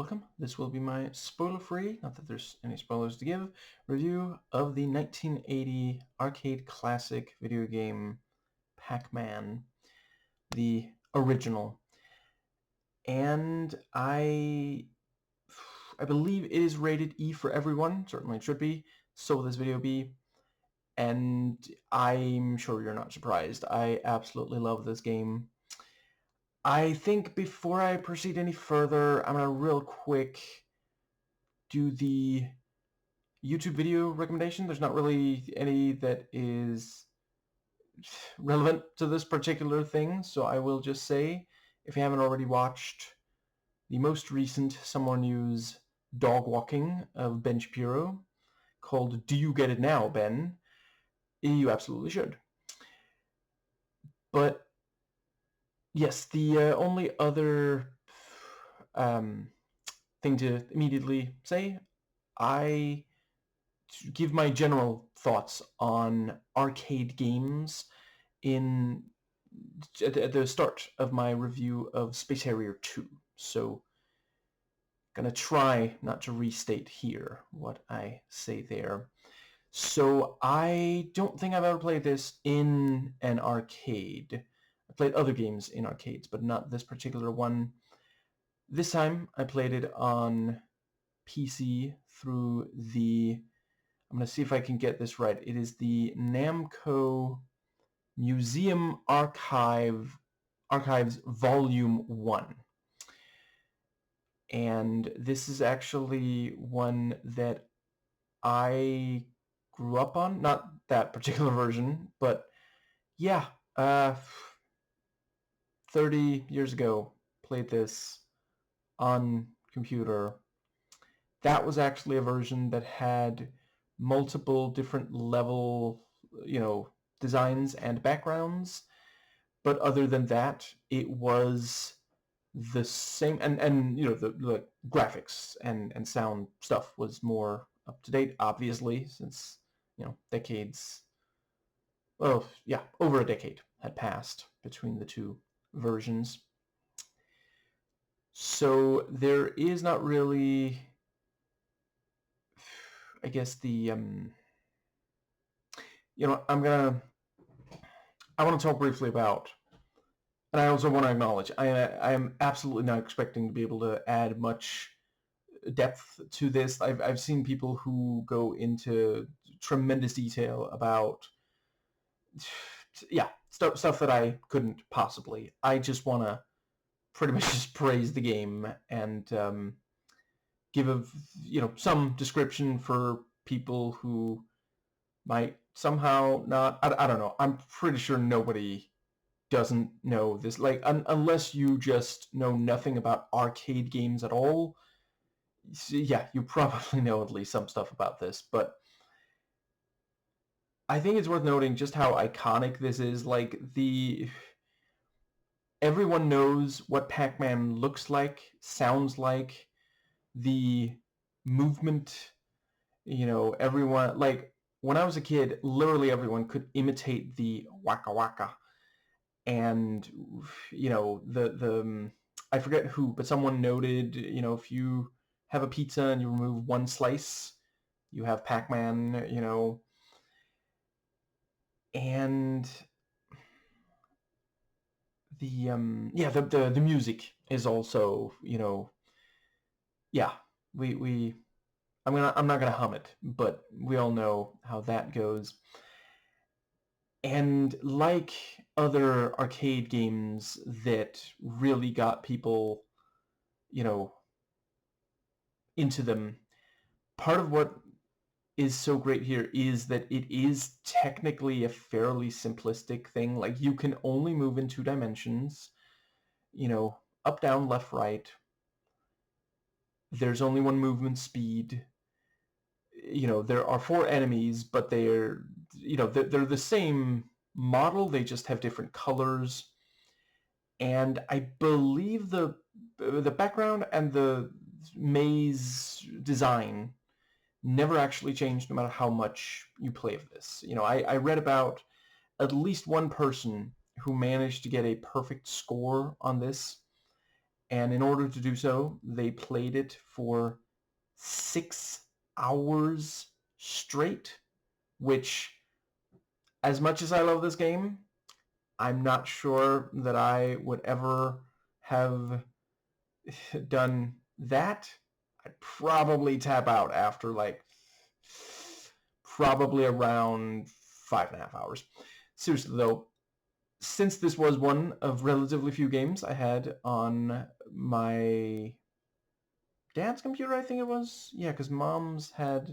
Welcome. This will be my spoiler-free, not that there's any spoilers to give, review of the 1980 arcade classic video game Pac-Man, the original. And I believe it is rated E for everyone. Certainly it should be. So will this video be. And I'm sure you're not surprised. I absolutely love this game. I think before I proceed any further, I'm going to real quick do the YouTube video recommendation. There's not really any that is relevant to this particular thing, so I will just say, if you haven't already watched the most recent Someone News dog walking of Ben Shapiro, called Do You Get It Now, Ben? You absolutely should. But yes, the only other thing to immediately say, I give my general thoughts on arcade games at the start of my review of Space Harrier 2. So gonna try not to restate here what I say there. So I don't think I've ever played this in an arcade. I played other games in arcades, but not this particular one. This time I played it on PC through the, I'm going to see if I can get this right. It is the Namco Museum Archives Volume 1. And this is actually one that I grew up on. Not that particular version, but yeah, 30 years ago, played this on computer. That was actually a version that had multiple different level, designs and backgrounds. But other than that, it was the same, and the graphics and sound stuff was more up to date, obviously, since decades. Well, yeah, over a decade had passed between the two versions. So there is not really, I guess, the I want to talk briefly about, and I also want to acknowledge, I am absolutely not expecting to be able to add much depth to this. I've seen people who go into tremendous detail about, yeah, stuff that I couldn't possibly. I just want to pretty much just praise the game and give some description for people who might somehow not. I don't know. I'm pretty sure nobody doesn't know this. Like unless you just know nothing about arcade games at all. Yeah, you probably know at least some stuff about this, but I think it's worth noting just how iconic this is. Like everyone knows what Pac-Man looks like, sounds like, the movement. Everyone, like when I was a kid, literally everyone could imitate the waka waka, and the I forget who, but someone noted, if you have a pizza and you remove one slice, you have Pac-Man, and the music is also, yeah, we I'm not gonna hum it, but we all know how that goes. And like other arcade games that really got people, into them, part of what is so great here is that it is technically a fairly simplistic thing. Like you can only move in 2 dimensions, up, down, left, right. There's only one movement speed. There are 4 enemies, but they're the same model. They just have different colors. And I believe the background and the maze design never actually changed no matter how much you play of this. I read about at least one person who managed to get a perfect score on this, And in order to do so, they played it for 6 hours straight, which, as much as I love this game, I'm not sure that I would ever have done that. I'd probably tap out after like probably around 5.5 hours. Seriously though, since this was one of relatively few games I had on my dad's computer, I think it was. Yeah, because mom's had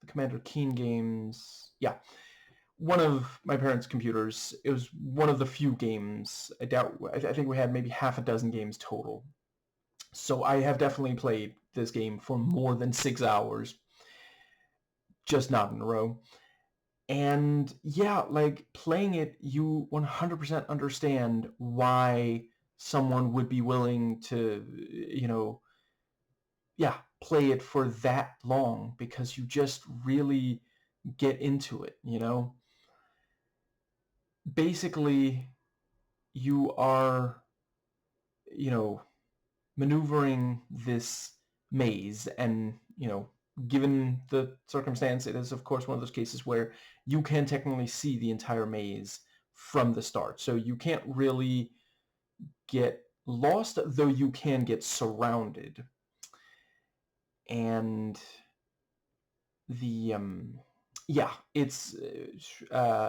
the Commander Keen games. Yeah, one of my parents' computers. It was one of the few games. I think we had maybe half a dozen games total. So I have definitely played this game for more than 6 hours, just not in a row. And yeah, like playing it, you 100% understand why someone would be willing to, play it for that long, because you just really get into it. Basically, you are, you know, maneuvering this maze, and given the circumstance, it is of course one of those cases where you can technically see the entire maze from the start, so you can't really get lost, though you can get surrounded. And the it's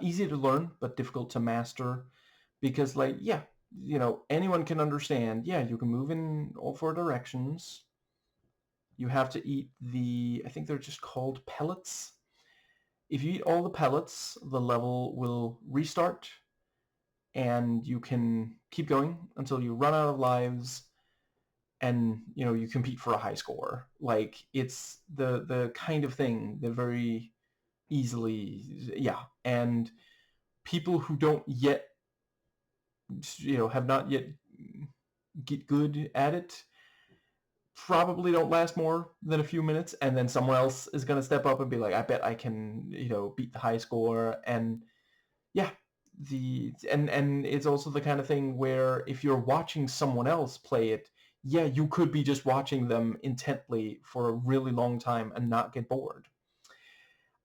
easy to learn but difficult to master, because anyone can understand, you can move in all 4 directions. You have to eat I think they're just called pellets. If you eat all the pellets, the level will restart, and you can keep going until you run out of lives, and you compete for a high score. Like, it's the kind of thing that very easily, and people who don't yet, have not yet get good at it, probably don't last more than a few minutes, and then someone else is going to step up and be like, I bet I can, beat the high score. And yeah, and it's also the kind of thing where if you're watching someone else play it, you could be just watching them intently for a really long time and not get bored.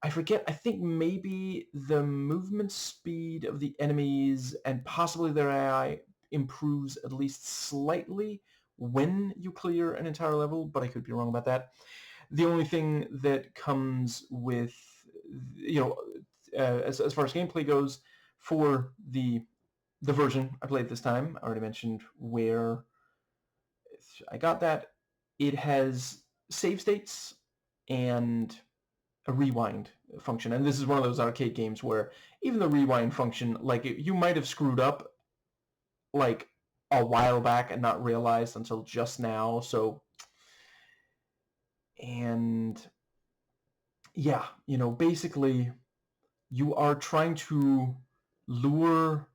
I forget, I think maybe the movement speed of the enemies and possibly their AI improves at least slightly when you clear an entire level, but I could be wrong about that. The only thing that comes with, as far as gameplay goes, for the version I played this time, I already mentioned where I got that. It has save states and a rewind function, and this is one of those arcade games where even the rewind function, like, you might have screwed up like a while back and not realized until just now. So, and yeah, basically you are trying to lure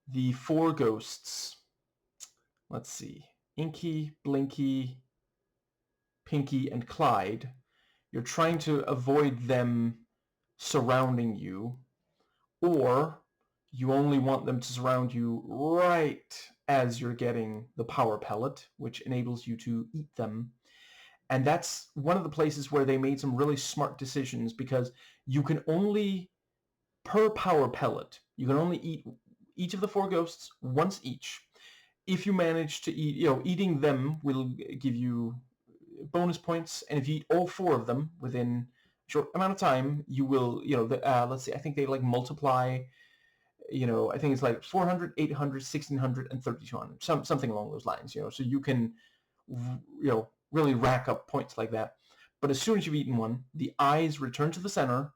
the 4 ghosts. Let's see, Inky, Blinky, Pinky, and Clyde. You're trying to avoid them surrounding you, or you only want them to surround you right as you're getting the power pellet, which enables you to eat them. And that's one of the places where they made some really smart decisions, because you can only, per power pellet, you can only eat each of the 4 ghosts once each. If you manage to eat, eating them will give you bonus points, and if you eat all 4 of them within a short amount of time, you will, let's see, I think they like multiply, I think it's like 400, 800, 1600, and 3200, something along those lines, so you can, really rack up points like that. But as soon as you've eaten one, the eyes return to the center,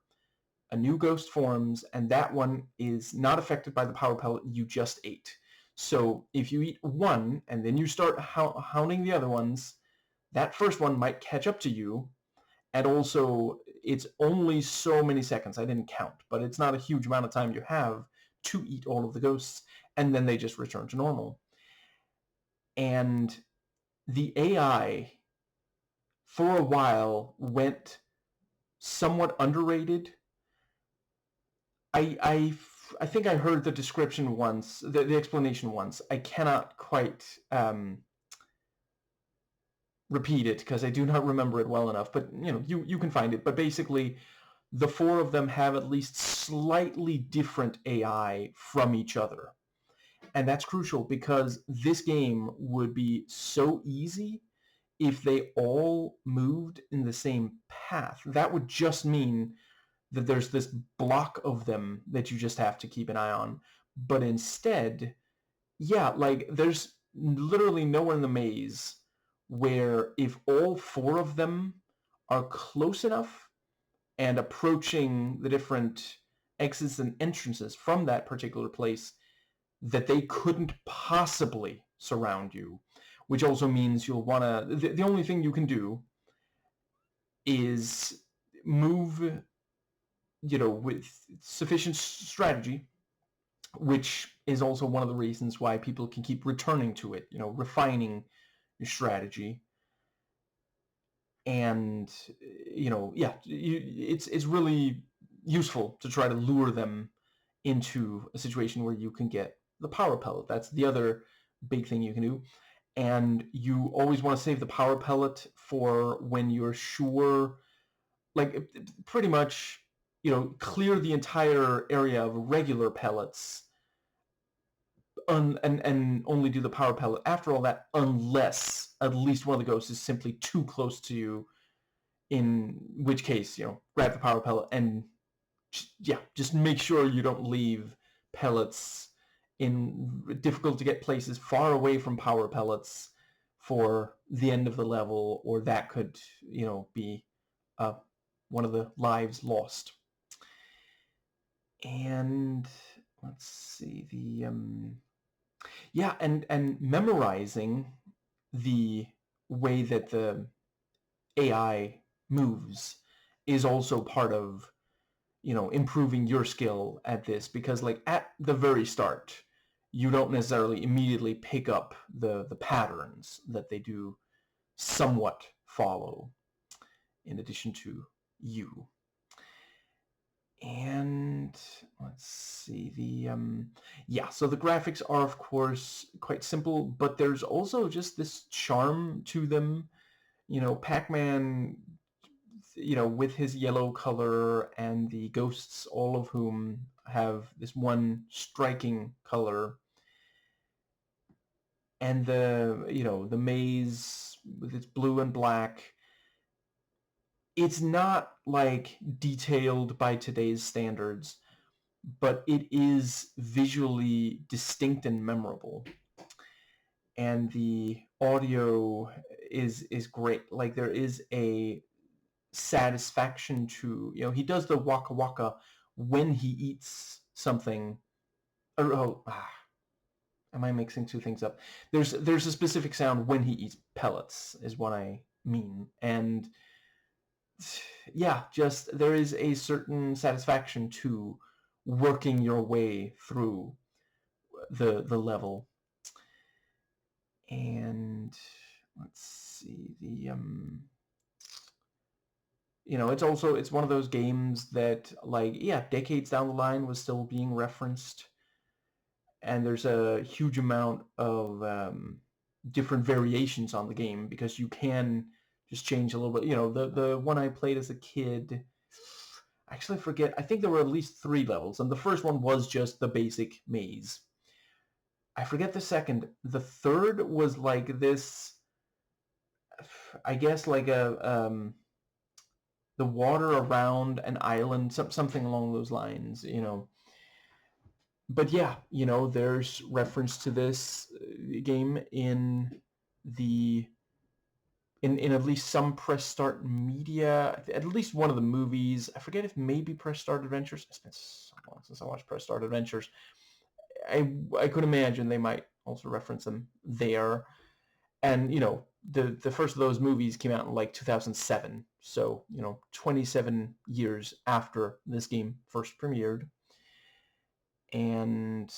a new ghost forms, and that one is not affected by the power pellet you just ate. So if you eat one and then you start hounding the other ones, that first one might catch up to you. And also, it's only so many seconds, I didn't count, but it's not a huge amount of time you have to eat all of the ghosts, and then they just return to normal. And the AI, for a while, went somewhat underrated. I think I heard the description once, the explanation once. I cannot quite repeat it because I do not remember it well enough, but you can find it. But basically, the four of them have at least slightly different AI from each other. And that's crucial because this game would be so easy if they all moved in the same path. That would just mean that there's this block of them that you just have to keep an eye on. But instead, yeah, like there's literally nowhere in the maze where if all four of them are close enough and approaching the different exits and entrances from that particular place, that they couldn't possibly surround you, which also means you'll want to... The only thing you can do is move, with sufficient strategy, which is also one of the reasons why people can keep returning to it, refining your strategy. And, it's really useful to try to lure them into a situation where you can get the power pellet. That's the other big thing you can do. And you always want to save the power pellet for when you're sure, like pretty much, clear the entire area of regular pellets and only do the power pellet after all that, unless at least one of the ghosts is simply too close to you, in which case, grab the power pellet and just make sure you don't leave pellets in difficult to get places far away from power pellets for the end of the level, or that could, be one of the lives lost. And let's see, and memorizing the way that the AI moves is also part of, improving your skill at this, because like at the very start, you don't necessarily immediately pick up the patterns that they do somewhat follow in addition to you. And let's see, so the graphics are of course quite simple, but there's also just this charm to them. Pac-Man, with his yellow color, and the ghosts, all of whom have this one striking color, and the maze with its blue and black. It's not like detailed by today's standards, but it is visually distinct and memorable. And the audio is great. Like there is a satisfaction to, he does the waka waka when he eats something. Am I mixing two things up? There's a specific sound when he eats pellets is what I mean. And just there is a certain satisfaction to working your way through the level. And let's see, it's one of those games that, like, decades down the line was still being referenced, and there's a huge amount of different variations on the game, because you can just change a little bit. The one I played as a kid, actually I forget, I think there were at least 3 levels, and the first one was just the basic maze. I forget the second. The third was like this, I guess like the water around an island, something along those lines, But there's reference to this game in at least some Press Start media, at least one of the movies. I forget if maybe Press Start Adventures. It's been so long since I watched Press Start Adventures. I could imagine they might also reference them there. And, the first of those movies came out in like 2007. So, 27 years after this game first premiered. And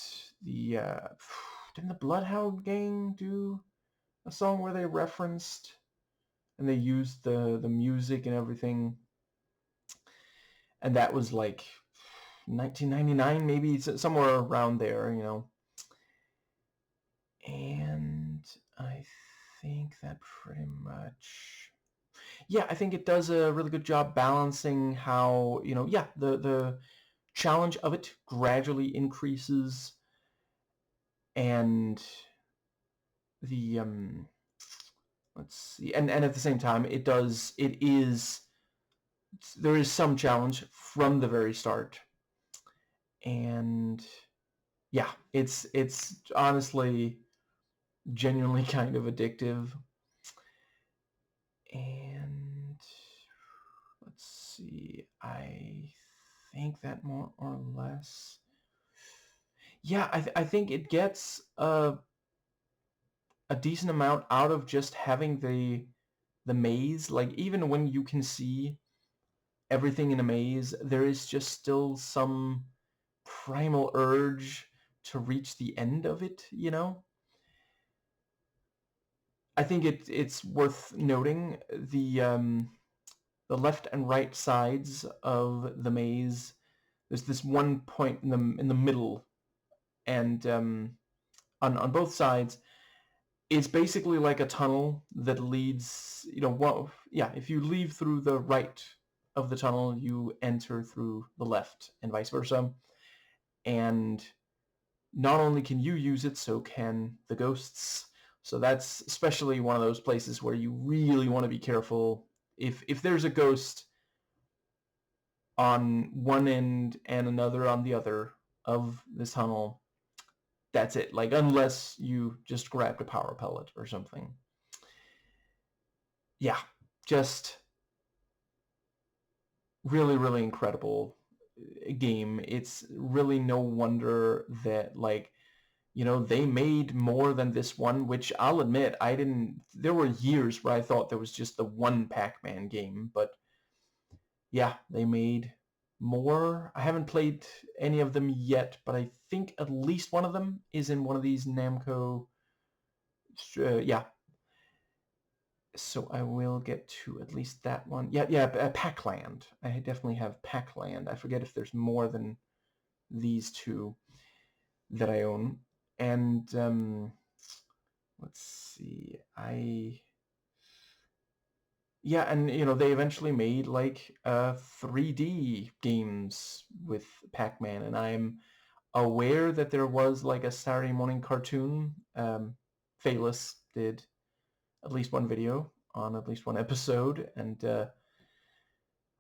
didn't the Bloodhound Gang do a song where they referenced and they used the music and everything? And that was like 1999, maybe, somewhere around there, And I think that pretty much... Yeah, I think it does a really good job balancing how, yeah, the challenge of it gradually increases, and the let's see, and at the same time there is some challenge from the very start, and yeah, it's honestly genuinely kind of addictive. And let's see, I think that more or less... Yeah, I think it gets a decent amount out of just having the maze. Like, even when you can see everything in a maze, there is just still some primal urge to reach the end of it, I think it's worth noting the left and right sides of the maze. There's this one point in the middle, and on both sides, it's basically like a tunnel that leads, if you leave through the right of the tunnel, you enter through the left, and vice versa. And not only can you use it, so can the ghosts. So that's especially one of those places where you really want to be careful. If there's a ghost on one end and another on the other of this tunnel, that's it. Like, unless you just grabbed a power pellet or something. Yeah, just really, really incredible game. It's really no wonder that, like, they made more than this one, which I'll admit, there were years where I thought there was just the one Pac-Man game, but yeah, they made more. I haven't played any of them yet, but I think at least one of them is in one of these Namco, yeah. So I will get to at least that one. Yeah, Pac-Land. I definitely have Pac-Land. I forget if there's more than these two that I own. And let's see, yeah, and they eventually made like 3D games with Pac-Man, and I'm aware that there was like a Saturday morning cartoon. Phaelus did at least one video on at least one episode, and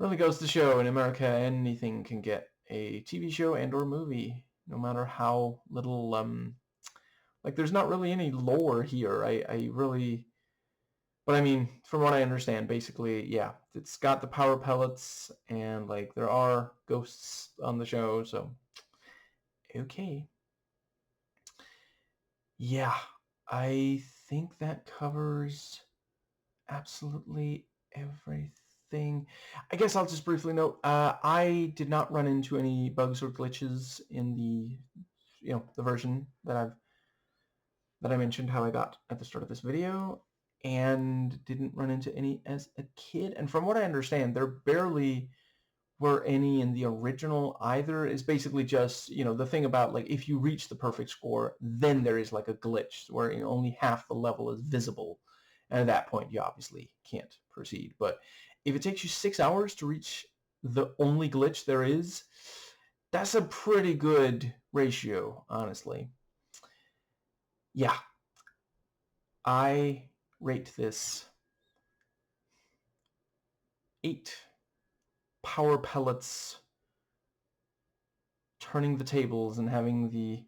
really goes to show, in America anything can get a TV show and or movie, no matter how little like, there's not really any lore here. I really... But I mean, from what I understand, basically, yeah, it's got the power pellets, and like there are ghosts on the show, so okay. Yeah, I think that covers absolutely everything. I guess I'll just briefly note, I did not run into any bugs or glitches in the version that I mentioned how I got at the start of this video, and didn't run into any as a kid. And from what I understand, there barely were any in the original either. It's basically just, the thing about, like, if you reach the perfect score, then there is like a glitch where only half the level is visible. And at that point, you obviously can't proceed. But if it takes you 6 hours to reach the only glitch there is, that's a pretty good ratio, honestly. Yeah, I rate this 8 power pellets turning the tables and having the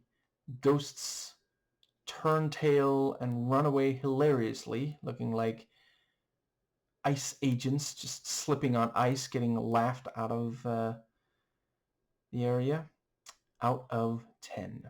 ghosts turn tail and run away hilariously, looking like ice agents just slipping on ice, getting laughed out of the area. Out of 10.